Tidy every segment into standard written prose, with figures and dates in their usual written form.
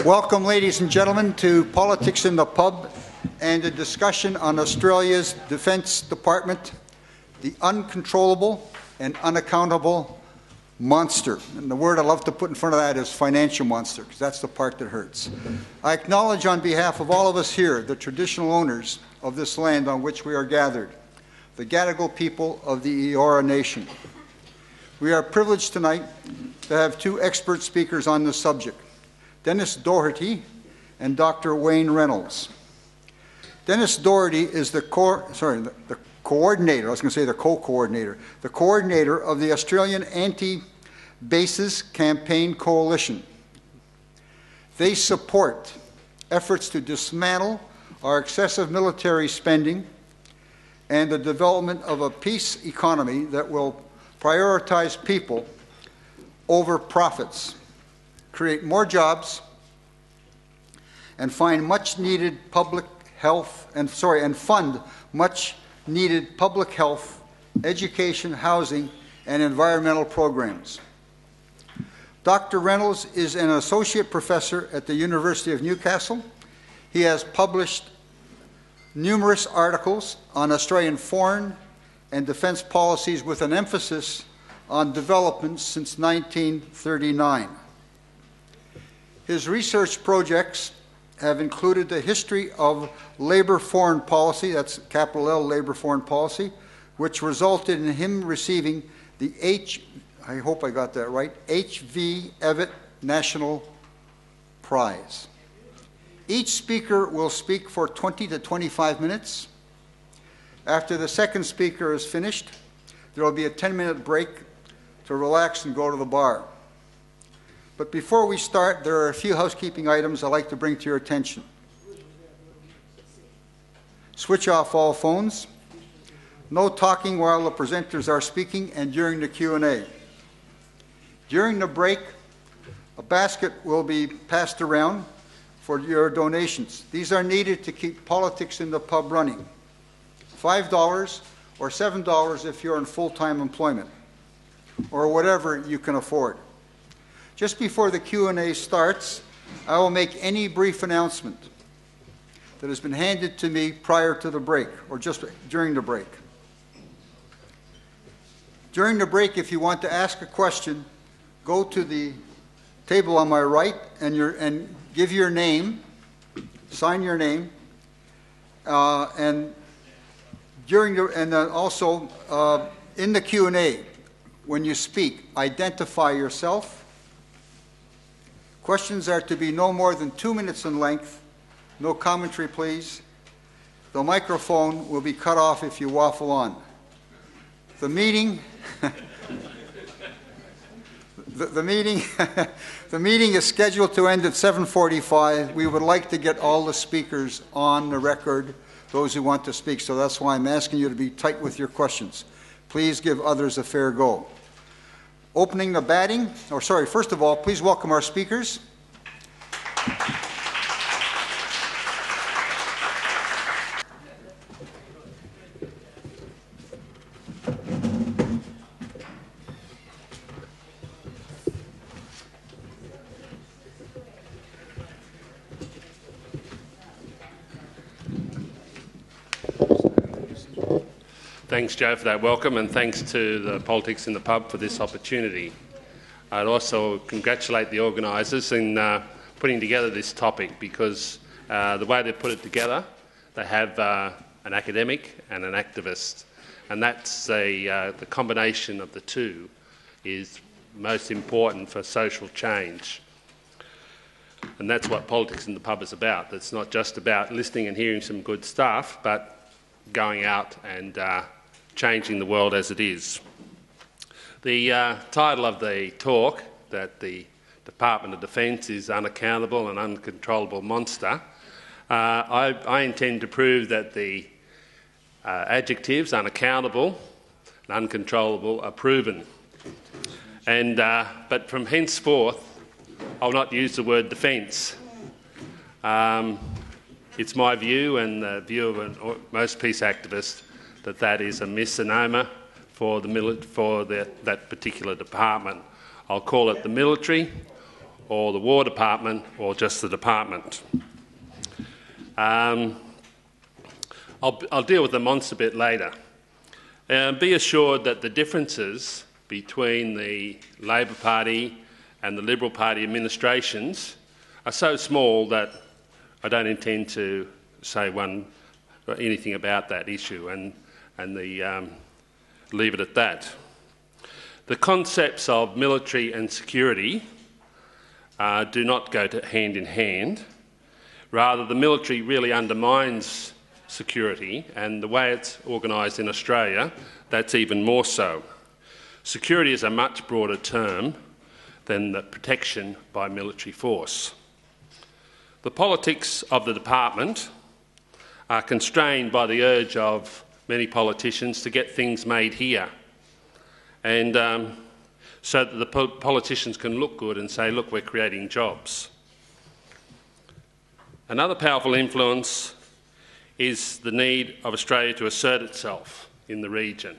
Welcome, ladies and gentlemen, to Politics in the Pub and a discussion on Australia's Defence Department, the uncontrollable and unaccountable monster. And the word I love to put in front of that is financial monster, because that's the part that hurts. I acknowledge on behalf of all of us here, the traditional owners of this land on which we are gathered, the Gadigal people of the Eora Nation. We are privileged tonight to have two expert speakers on the subject, Dennis Doherty and Dr. Wayne Reynolds. Dennis Doherty is the co-coordinator of the Australian Anti-Bases Campaign Coalition. They support efforts to dismantle our excessive military spending and the development of a peace economy that will prioritize people over profits, create more jobs, and find much-needed public health and fund much-needed public health, education, housing, and environmental programs. Dr. Reynolds is an associate professor at the University of Newcastle. He has published numerous articles on Australian foreign and defence policies with an emphasis on developments since 1939. His research projects have included the history of Labour foreign policy, that's capital L, Labour foreign policy, which resulted in him receiving the I hope I got that right, H.V. Evatt National Prize. Each speaker will speak for 20 to 25 minutes. After the second speaker is finished, there will be a 10-minute break to relax and go to the bar. But before we start, there are a few housekeeping items I'd like to bring to your attention. Switch off all phones. No talking while the presenters are speaking and during the Q&A. During the break, a basket will be passed around for your donations. These are needed to keep Politics in the Pub running. $5 or $7 if you're in full-time employment, or whatever you can afford. Just before the Q&A starts, I will make any brief announcement that has been handed to me prior to the break, or just during the break. During the break, if you want to ask a question, go to the table on my right and give your name, sign your name, and also in the Q&A, when you speak, identify yourself. Questions are to be no more than 2 minutes in length. No commentary, please. The microphone will be cut off if you waffle on. The meeting the meeting is scheduled to end at 7:45. We would like to get all the speakers on the record, those who want to speak, so that's why I'm asking you to be tight with your questions. Please give others a fair go. Opening the batting, first of all, please welcome our speakers. Thanks, Joe, for that welcome, and thanks to the Politics in the Pub for this opportunity. I'd also congratulate the organisers in putting together this topic, because the way they put it together, they have an academic and an activist, and that's the combination of the two is most important for social change. And that's what Politics in the Pub is about. It's not just about listening and hearing some good stuff, but going out and changing the world as it is. The title of the talk, that the Department of Defence is unaccountable and uncontrollable monster, I intend to prove that the adjectives unaccountable and uncontrollable are proven. But from henceforth, I'll not use the word defence. It's my view, and the view of most peace activists, that is a misnomer for that particular department. I'll call it the military or the War Department, or just the department. I'll deal with the monster bit later. Be assured that the differences between the Labor Party and the Liberal Party administrations are so small that I don't intend to say anything about that issue and leave it at that. The concepts of military and security do not go hand in hand. Rather, the military really undermines security, and the way it's organised in Australia, that's even more so. Security is a much broader term than the protection by military force. The politics of the department are constrained by the urge of many politicians to get things made here, and so that the politicians can look good and say, look, we're creating jobs. Another powerful influence is the need of Australia to assert itself in the region.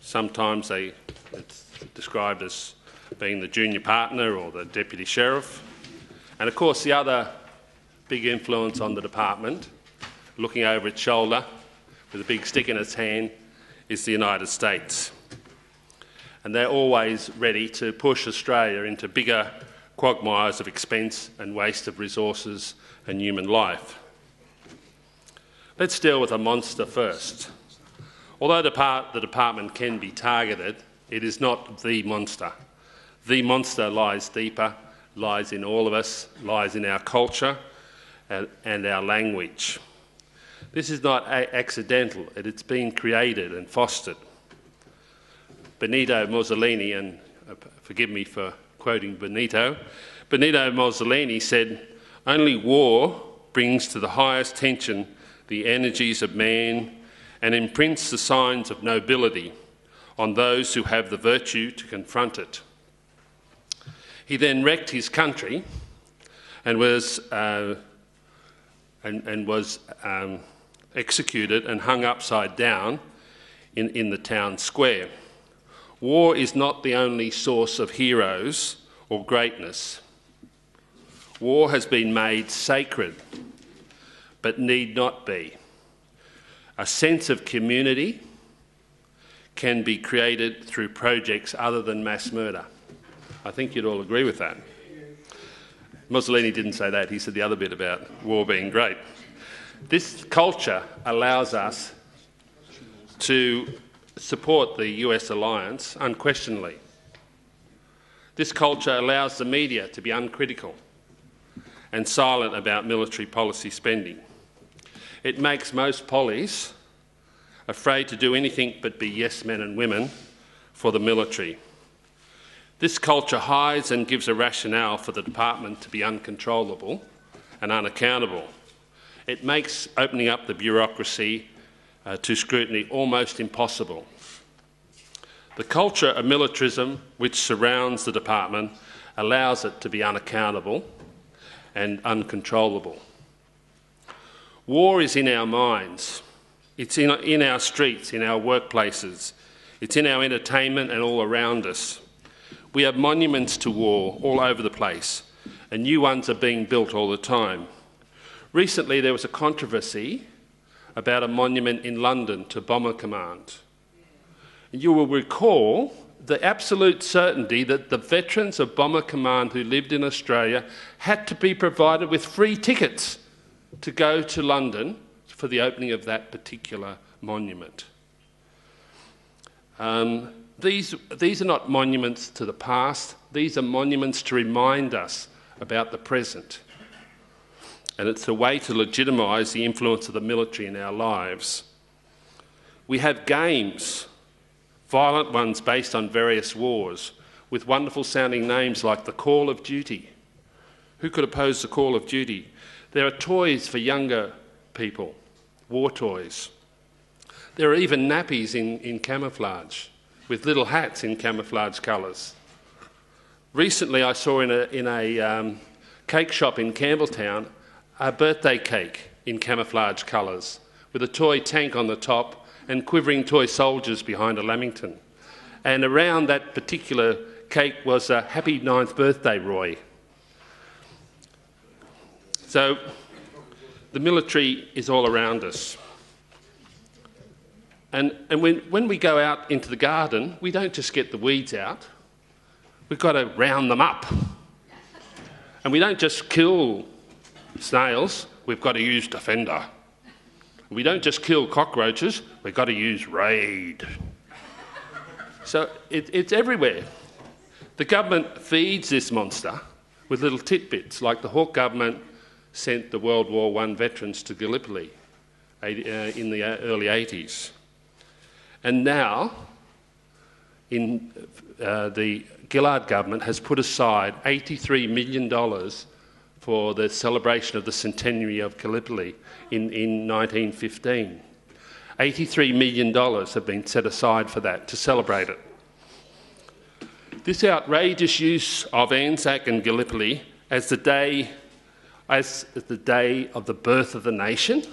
Sometimes it's described as being the junior partner or the deputy sheriff. And of course the other big influence on the department, looking over its shoulder with a big stick in its hand, is the United States. And they're always ready to push Australia into bigger quagmires of expense and waste of resources and human life. Let's deal with a monster first. Although the department can be targeted, it is not the monster. The monster lies deeper, lies in all of us, lies in our culture and our language. This is not accidental, it's been created and fostered. Benito Mussolini, and forgive me for quoting Benito Mussolini said, "Only war brings to the highest tension the energies of man and imprints the signs of nobility on those who have the virtue to confront it." He then wrecked his country and was executed and hung upside down in the town square. War is not the only source of heroes or greatness. War has been made sacred, but need not be. A sense of community can be created through projects other than mass murder. I think you'd all agree with that. Mussolini didn't say that, he said the other bit about war being great. This culture allows us to support the US alliance unquestionably. This culture allows the media to be uncritical and silent about military policy spending. It makes most pollies afraid to do anything but be yes men and women for the military. This culture hides and gives a rationale for the department to be uncontrollable and unaccountable. It makes opening up the bureaucracy to scrutiny almost impossible. The culture of militarism which surrounds the department allows it to be unaccountable and uncontrollable. War is in our minds. It's in our streets, in our workplaces. It's in our entertainment and all around us. We have monuments to war all over the place, and new ones are being built all the time. Recently there was a controversy about a monument in London to Bomber Command. You will recall the absolute certainty that the veterans of Bomber Command who lived in Australia had to be provided with free tickets to go to London for the opening of that particular monument. These are not monuments to the past, these are monuments to remind us about the present. And it's a way to legitimise the influence of the military in our lives. We have games, violent ones based on various wars, with wonderful sounding names like the Call of Duty. Who could oppose the Call of Duty? There are toys for younger people, war toys. There are even nappies in camouflage, with little hats in camouflage colours. Recently I saw in a cake shop in Campbelltown a birthday cake in camouflage colours, with a toy tank on the top and quivering toy soldiers behind a Lamington. And around that particular cake was a happy 9th birthday, Roy. So the military is all around us. And when we go out into the garden, we don't just get the weeds out. We've got to round them up. And we don't just kill snails, we've got to use Defender. We don't just kill cockroaches, we've got to use Raid. So it's everywhere. The government feeds this monster with little tidbits, like the Hawke government sent the World War I veterans to Gallipoli in the early 80s. And now, the Gillard government has put aside $83 million for the celebration of the centenary of Gallipoli in 1915. $83 million have been set aside for that, to celebrate it. This outrageous use of Anzac and Gallipoli as the day of the birth of the nation,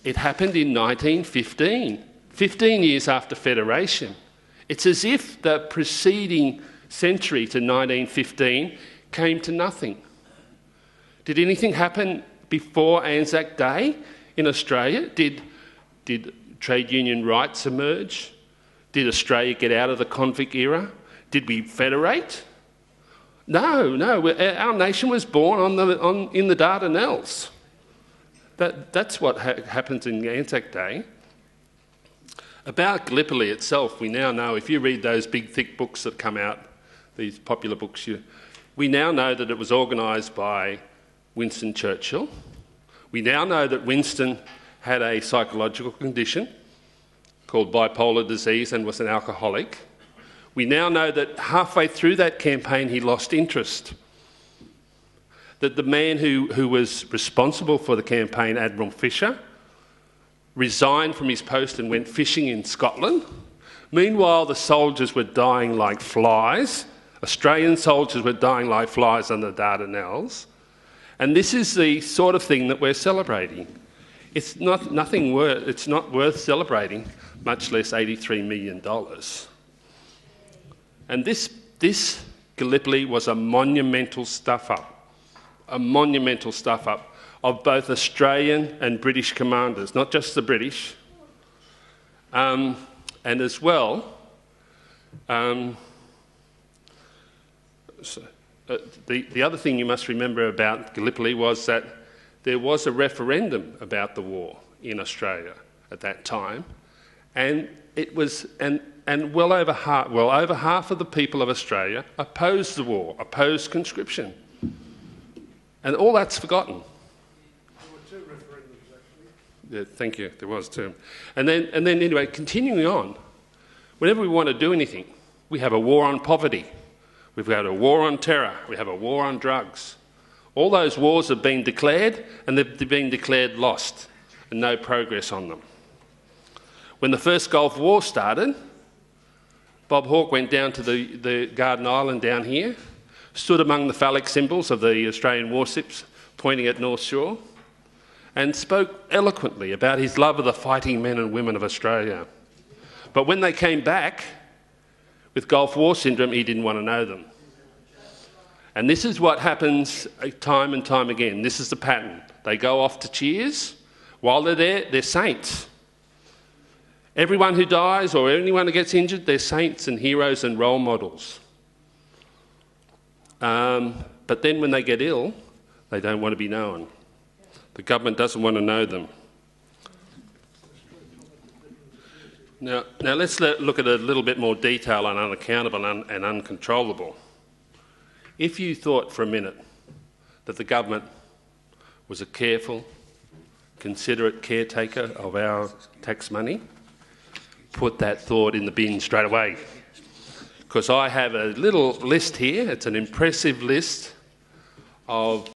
it happened in 1915, 15 years after Federation. It's as if the preceding century to 1915 came to nothing. Did anything happen before Anzac Day in Australia? Did trade union rights emerge? Did Australia get out of the convict era? Did we federate? No. Our nation was born in the Dardanelles. That's what happens in Anzac Day. About Gallipoli itself, we now know, if you read those big thick books that come out, these popular books, we now know that it was organised by Winston Churchill. We now know that Winston had a psychological condition called bipolar disease and was an alcoholic. We now know that halfway through that campaign he lost interest. That the man who was responsible for the campaign, Admiral Fisher, resigned from his post and went fishing in Scotland. Meanwhile, the soldiers were dying like flies. Australian soldiers were dying like flies on the Dardanelles. And this is the sort of thing that we're celebrating. It's not worth celebrating, much less $83 million. And this Gallipoli was a monumental stuff-up of both Australian and British commanders, not just the British. And as well, the other thing you must remember about Gallipoli was that there was a referendum about the war in Australia at that time, and it was well over half of the people of Australia opposed the war, opposed conscription, and all that's forgotten. There were 2 referendums actually. Yeah, thank you. There was 2, and then anyway, continuing on, whenever we want to do anything, we have a war on poverty. We've got a war on terror. We have a war on drugs. All those wars have been declared, and they've been declared lost, and no progress on them. When the first Gulf War started, Bob Hawke went down to the Garden Island down here, stood among the phallic symbols of the Australian warships pointing at North Shore, and spoke eloquently about his love of the fighting men and women of Australia. But when they came back with Gulf War syndrome, he didn't want to know them. And this is what happens time and time again. This is the pattern. They go off to cheers. While they're there, they're saints. Everyone who dies or anyone who gets injured, they're saints and heroes and role models. But then when they get ill, they don't want to be known. The government doesn't want to know them. Now let's look at a little bit more detail on unaccountable and uncontrollable. If you thought for a minute that the government was a careful, considerate caretaker of our tax money, put that thought in the bin straight away. Because I have a little list here, it's an impressive list of